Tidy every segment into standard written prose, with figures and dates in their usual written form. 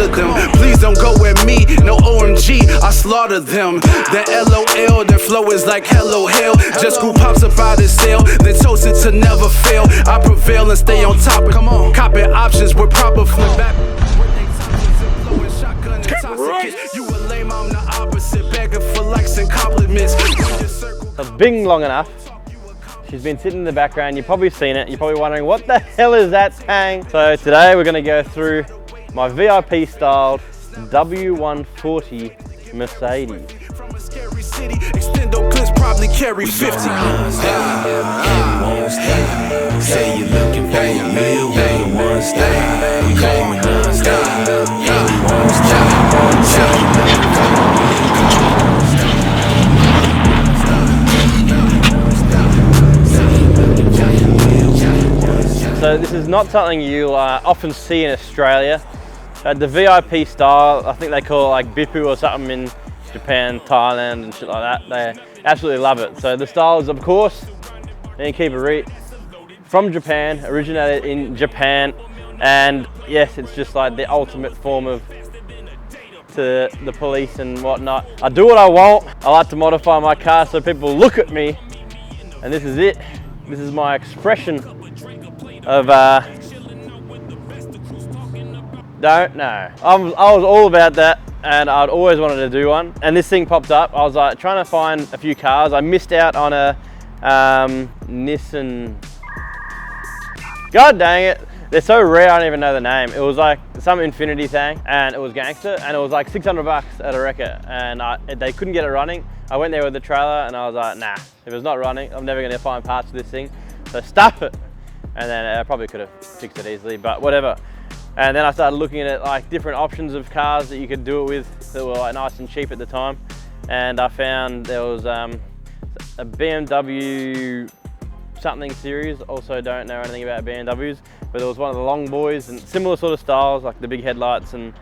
slaughter them. Please don't go at me, no OMG, I slaughter them. That LOL, their flow is like hello hell. Just who pops up out his cell, then toast it to never fail. I prevail and stay on top. Come on, copping options with proper flip back. You a lame, I'm the opposite. Begging for likes and compliments. It's been long enough. She's been sitting in the background. You've probably seen it. You're probably wondering, what the hell is that tang? So today we're going to go through my VIP styled W140 Mercedes. From a scary city, extendo clips probably carry 50. Say you're looking for a meal, we one style. We going non-stop. So this is not something you'll often see in Australia. The VIP style, I think they call it like Bipu or something in Japan, Thailand and shit like that. They absolutely love it. So the style is, of course, in Keep It Reet, from Japan, originated in Japan. And yes, it's just like the ultimate form of to the police and whatnot. I do what I want. I like to modify my car so people look at me. And this is it. This is my expression of don't know. I was all about that, and I'd always wanted to do one. And this thing popped up. I was like trying to find a few cars. I missed out on a Nissan. God dang it. They're so rare, I don't even know the name. It was like some Infinity thing, and it was gangster, and it was like 600 bucks at a wrecker, and they couldn't get it running. I went there with the trailer, and I was like, nah, if it's not running, I'm never gonna find parts for this thing, so stuff it. And then I probably could have fixed it easily, but whatever. And then I started looking at like different options of cars that you could do it with that were like nice and cheap at the time. And I found there was a BMW something series. Also don't know anything about BMWs, but there was one of the long boys and similar sort of styles, like the big headlights and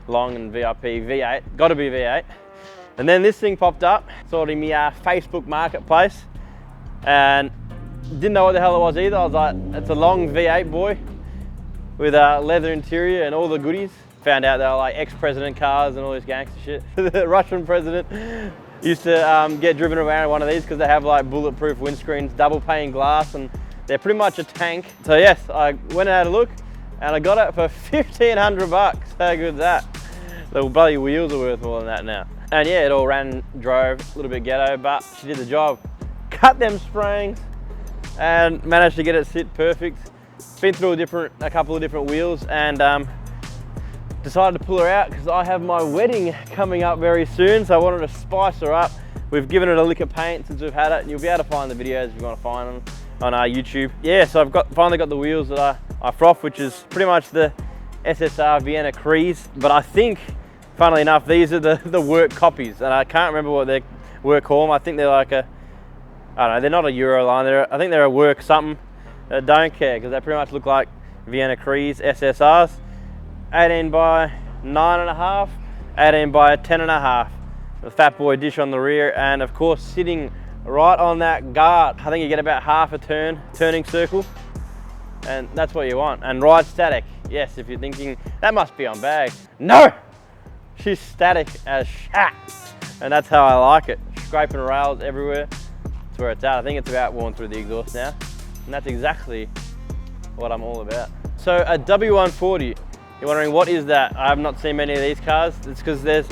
long and VIP V8, gotta be V8. And then this thing popped up, saw it in my Facebook marketplace, and didn't know what the hell it was either. I was like, it's a long V8 boy with a leather interior and all the goodies. Found out they were like ex-president cars and all this gangster shit. The Russian president used to get driven around in one of these because they have like bulletproof windscreens, double pane glass, and they're pretty much a tank. So yes, I went and had a look, and I got it for 1,500 bucks. How good's that? The bloody wheels are worth more than that now. And yeah, it all ran, drove, a little bit ghetto, but she did the job. Cut them springs and managed to get it sit perfect. Been through a couple of different wheels, and decided to pull her out because I have my wedding coming up very soon, so I wanted to spice her up. We've given it a lick of paint since we've had it, and you'll be able to find the videos if you want to find them on our YouTube. Yeah, so I've finally got the wheels that I froth, which is pretty much the SSR Vienna Crees, but I think, funnily enough, these are the work copies, and I can't remember what their work call. I think they're like a, I don't know, they're not a Euroline, I think they're a work something. I don't care, because they pretty much look like Vienna Crees SSRs. 18 by 9.5, 18 by 10.5. The fat boy dish on the rear, and of course sitting right on that guard. I think you get about half a turning circle, and that's what you want. And ride static. Yes, if you're thinking, that must be on bag. No! She's static as shat. And that's how I like it. Scraping rails everywhere. That's where it's at. I think it's about worn through the exhaust now. And that's exactly what I'm all about. So a W140, you're wondering what is that? I have not seen many of these cars. It's because there's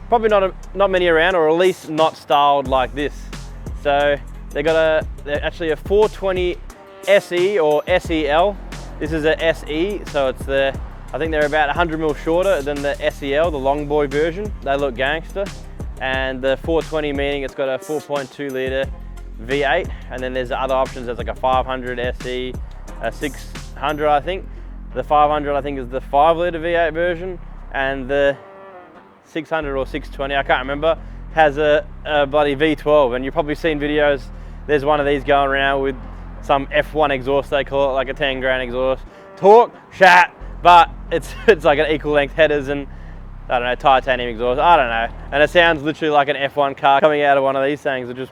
probably not many around, or at least not styled like this. So they're actually a 420 SE or SEL. This is a SE, so it's I think they're about 100mm shorter than the SEL, the long boy version. They look gangster. And the 420 meaning it's got a 4.2 litre V8, and then there's other options. There's like a 500 SE, a 600 I think. The 500 I think is the 5 litre V8 version, and the 600 or 620, I can't remember, has a bloody V12. And you've probably seen videos, there's one of these going around with some F1 exhaust, they call it, like a 10 grand exhaust. Torque, shat, but it's like an equal length headers and, I don't know, titanium exhaust, I don't know. And it sounds literally like an F1 car coming out of one of these things, which is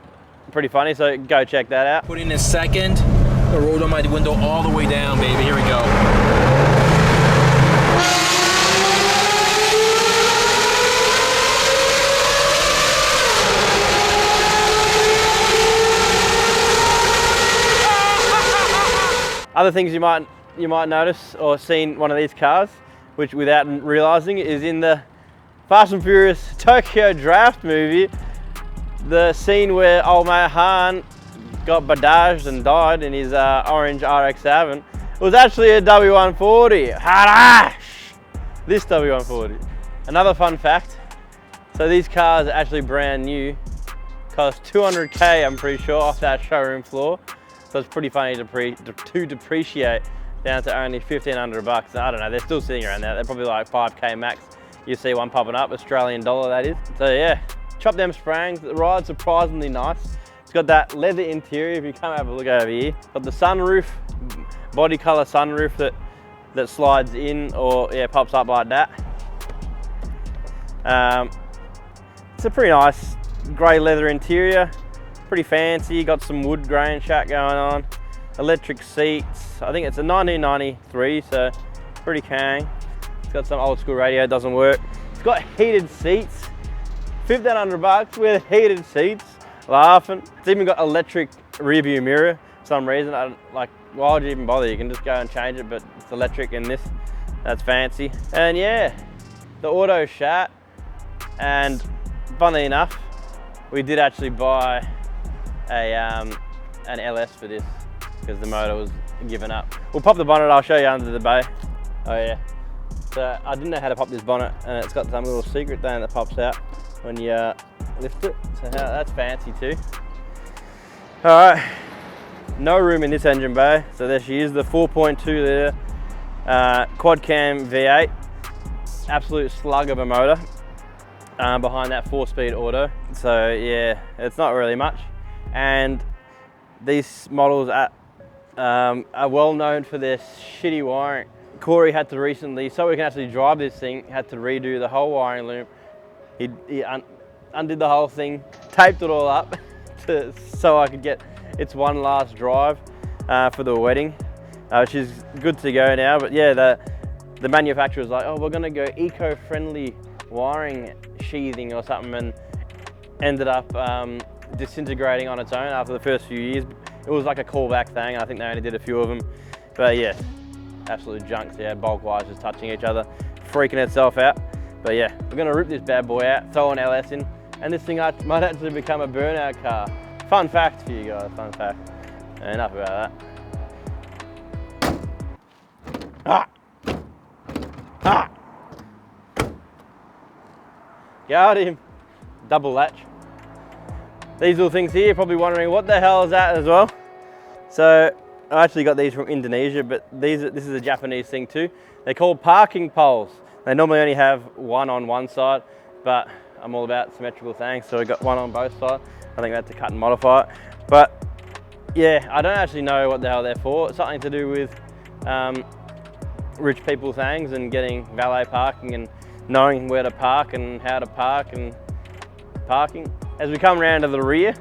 pretty funny, so go check that out. Put in a second, I rolled on my window all the way down, baby, here we go. Other things you might notice or seen one of these cars, which without realizing is in the Fast and Furious Tokyo Draft movie, the scene where old mate Han got badaged and died in his orange RX-7 was actually a W140. Harash! This W140. Another fun fact, so these cars are actually brand new, cost 200K I'm pretty sure off that showroom floor, so it's pretty funny to depreciate down to only 1,500 bucks. I don't know, they're still sitting around there, they're probably like 5K max. You see one popping up, Australian dollar that is. So yeah, chop them sprangs, the ride's surprisingly nice. It's got that leather interior, if you come have a look over here. Got the sunroof, body color sunroof that slides in or yeah, pops up like that. It's a pretty nice grey leather interior, pretty fancy, got some wood grain chat going on. Electric seats, I think it's a 1993, so pretty kang. It's got some old school radio, doesn't work. It's got heated seats, 1,500 bucks with heated seats, laughing. It's even got electric rear view mirror for some reason. Like, why would you even bother? You can just go and change it, but it's electric in this, that's fancy. And yeah, the auto shat, and funnily enough, we did actually buy an LS for this because the motor was given up. We'll pop the bonnet, I'll show you under the bay. Oh yeah. So I didn't know how to pop this bonnet, and it's got some little secret thing that pops out when you lift it. So that's fancy too. All right, no room in this engine bay. So there she is, the 4.2 litre quad cam V8. Absolute slug of a motor behind that 4-speed auto. So yeah, it's not really much. And these models are well known for their shitty wiring. Corey had to recently, so we can actually drive this thing, had to redo the whole wiring loop. He undid the whole thing, taped it all up so I could get its one last drive for the wedding, which is good to go now. But yeah, the manufacturer's like, oh, we're gonna go eco-friendly wiring sheathing or something, and ended up disintegrating on its own after the first few years. It was like a callback thing. I think they only did a few of them, but yeah, absolute junk. So yeah, bulk wires just touching each other, freaking itself out. But yeah, we're gonna rip this bad boy out, throw an LS in, and this thing might actually become a burnout car. Fun fact for you guys, fun fact. Enough about that. Ah! Ah! Got him. Double latch. These little things here, you're probably wondering what the hell is that as well. So I actually got these from Indonesia, but this is a Japanese thing too. They're called parking poles. They normally only have one on one side, but I'm all about symmetrical things, so we got one on both sides. I think we had to cut and modify it. But yeah, I don't actually know what the hell they're for. It's something to do with rich people things and getting valet parking and knowing where to park and how to park and parking. As we come around to the rear,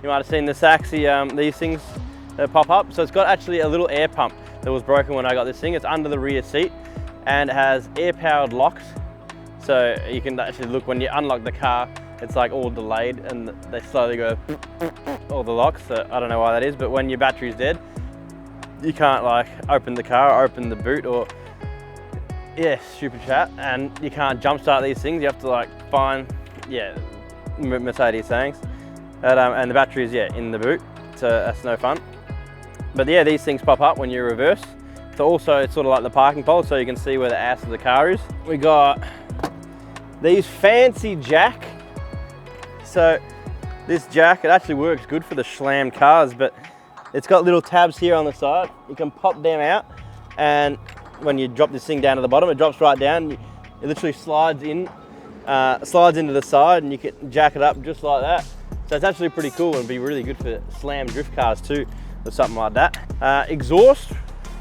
you might have seen the Saxy, these things that pop up. So it's got actually a little air pump that was broken when I got this thing. It's under the rear seat and it has air-powered locks. So you can actually look when you unlock the car, it's like all delayed and they slowly go all the locks. So I don't know why that is, but when your battery's dead, you can't like open the car, open the boot, or yeah, stupid chat, and you can't jump start these things. You have to like find, yeah, Mercedes things. And the battery is, yeah, in the boot, so that's no fun. But yeah, these things pop up when you reverse. So also it's sort of like the parking pole, so you can see where the ass of the car is. We got these fancy jack. So this jack, it actually works good for the slammed cars, but it's got little tabs here on the side. You can pop them out, and when you drop this thing down to the bottom, it drops right down. It literally slides in, slides into the side, and you can jack it up just like that. So it's actually pretty cool and be really good for slam drift cars too, or something like that. Exhaust,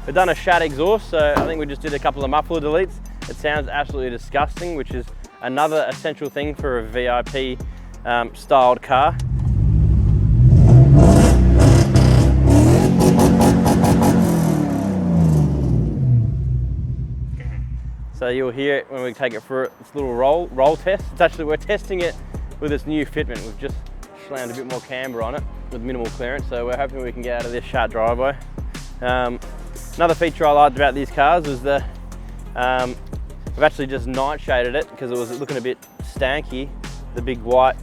we've done a shat exhaust, so I think we just did a couple of muffler deletes. It sounds absolutely disgusting, which is another essential thing for a VIP styled car. So you'll hear it when we take it for this little roll test. It's actually, we're testing it with this new fitment. We've just slammed a bit more camber on it. with minimal clearance, so we're hoping we can get out of this sharp driveway. Another feature I liked about these cars was I've actually just night shaded it because it was looking a bit stanky, the big white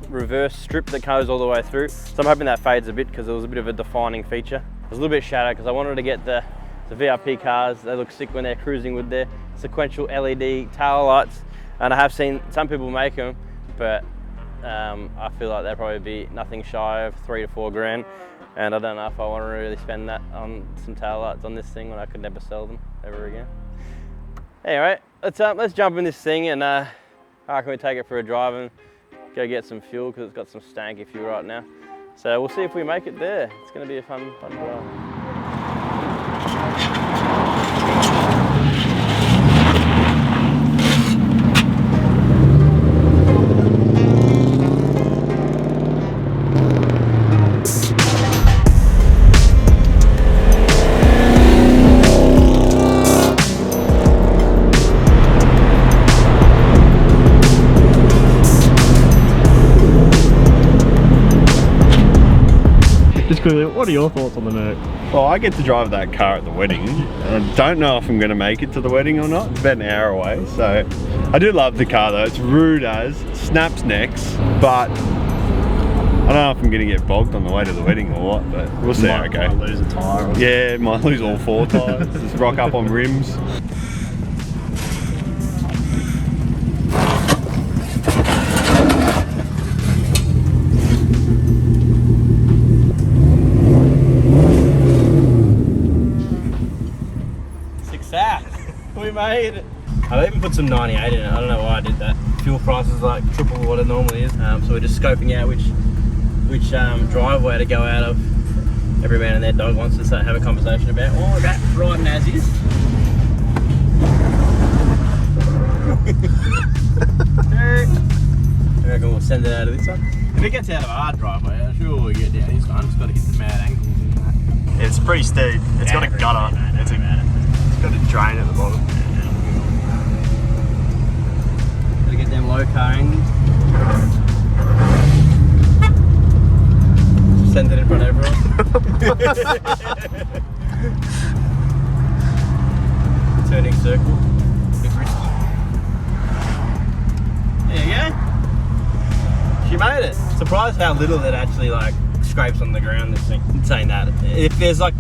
reverse strip that goes all the way through. So I'm hoping that fades a bit because it was a bit of a defining feature. It was a little bit shadowed because I wanted to get the VIP cars. They look sick when they're cruising with their sequential LED tail lights, and I have seen some people make them, but I feel like they'll probably be nothing shy of $3 to $4 grand, and I don't know if I want to really spend that on some tail lights on this thing when I could never sell them ever again. Anyway, let's jump in this thing, and I reckon we take it for a drive and go get some fuel because it's got some stanky fuel right now. So we'll see if we make it there. It's going to be a fun drive. What are your thoughts on the Merc? Well, I get to drive that car at the wedding. I don't know if I'm going to make it to the wedding or not. It's about an hour away, so I do love the car though. It's rude as, snaps necks, but I don't know if I'm going to get bogged on the way to the wedding or what, but we'll see how it goes. Might lose a tyre. Yeah, might lose all 4 tyres. Just rock up on rims. We made it. I even put some 98 in it. I don't know why I did that. Fuel price is like triple what it normally is. So we're just scoping out which driveway to go out of. Every man and their dog wants to have a conversation about. Oh, we're back riding as is. I reckon we'll send it out of this one. If it gets out of our driveway, I'm sure we'll get down this one. Just got to hit the mad angles and that. It's pretty steep. It's got a gutter. It's got a drain at the bottom. Gotta get them low car angles. Send it in front of everyone. Turning circle. Big risky. There you go. She made it. Surprised how little it actually like scrapes on the ground, this thing. I'm saying that. If there's like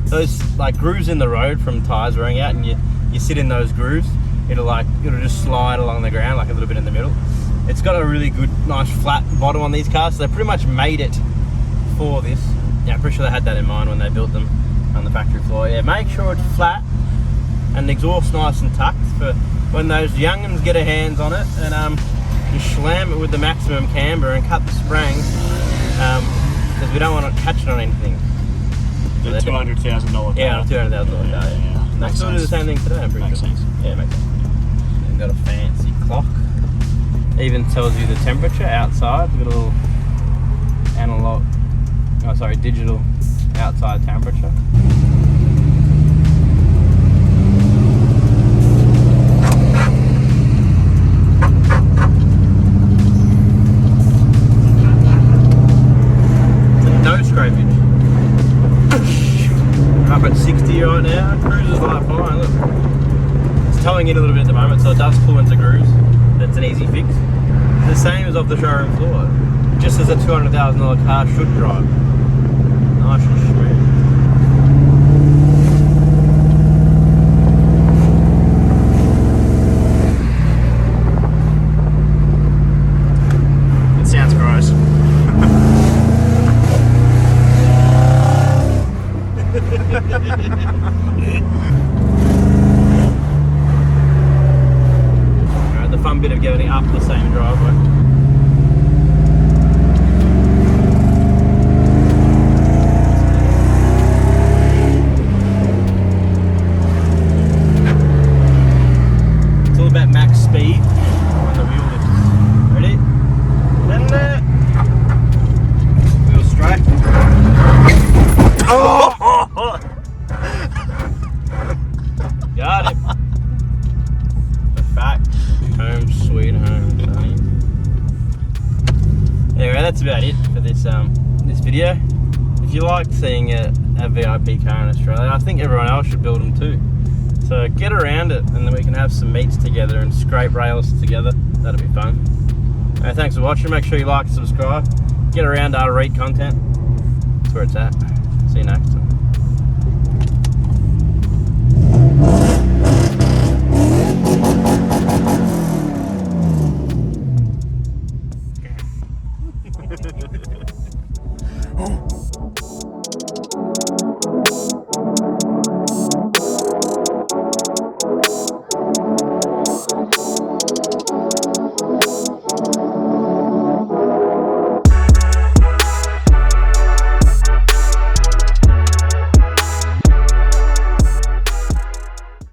those like grooves in the road from tyres wearing out and you sit in those grooves, it'll just slide along the ground like a little bit in the middle. It's got a really good, nice flat bottom on these cars, so they pretty much made it for this. Yeah, I'm pretty sure they had that in mind when they built them on the factory floor. Yeah, make sure it's flat and the exhaust nice and tucked for when those young'uns get their hands on it, and you slam it with the maximum camber and cut the springs, because we don't want it catching on anything. The $200,000 car. Yeah, $200,000 car. Yeah. They still do the same thing today, I'm pretty sure. Makes sense. Yeah, makes sense. We've got a fancy clock. Even tells you the temperature outside. We've got a little analog, digital outside temperature. No scrapage. Up at 60 right now, cruise is like fine, look. It's towing in a little bit at the moment, so it does pull into grooves. That's an easy fix. The same as off the showroom floor, just as a $200,000 car should drive. Nice and smooth. It sounds gross. Alright, the fun bit of getting up the same driveway. It's all about max speed when the wheel lifts. Ready? And there. Wheel straight. Oh! Got it. The fact. Home sweet home, sonny. Anyway, that's about it for this this video. If you like seeing a VIP car in Australia, I think everyone else should build them too. So get around it, and then we can have some meets together and scrape rails together. That'll be fun. Thanks for watching. Make sure you like and subscribe. Get around our Reet content. That's where it's at. See you next time. Oh.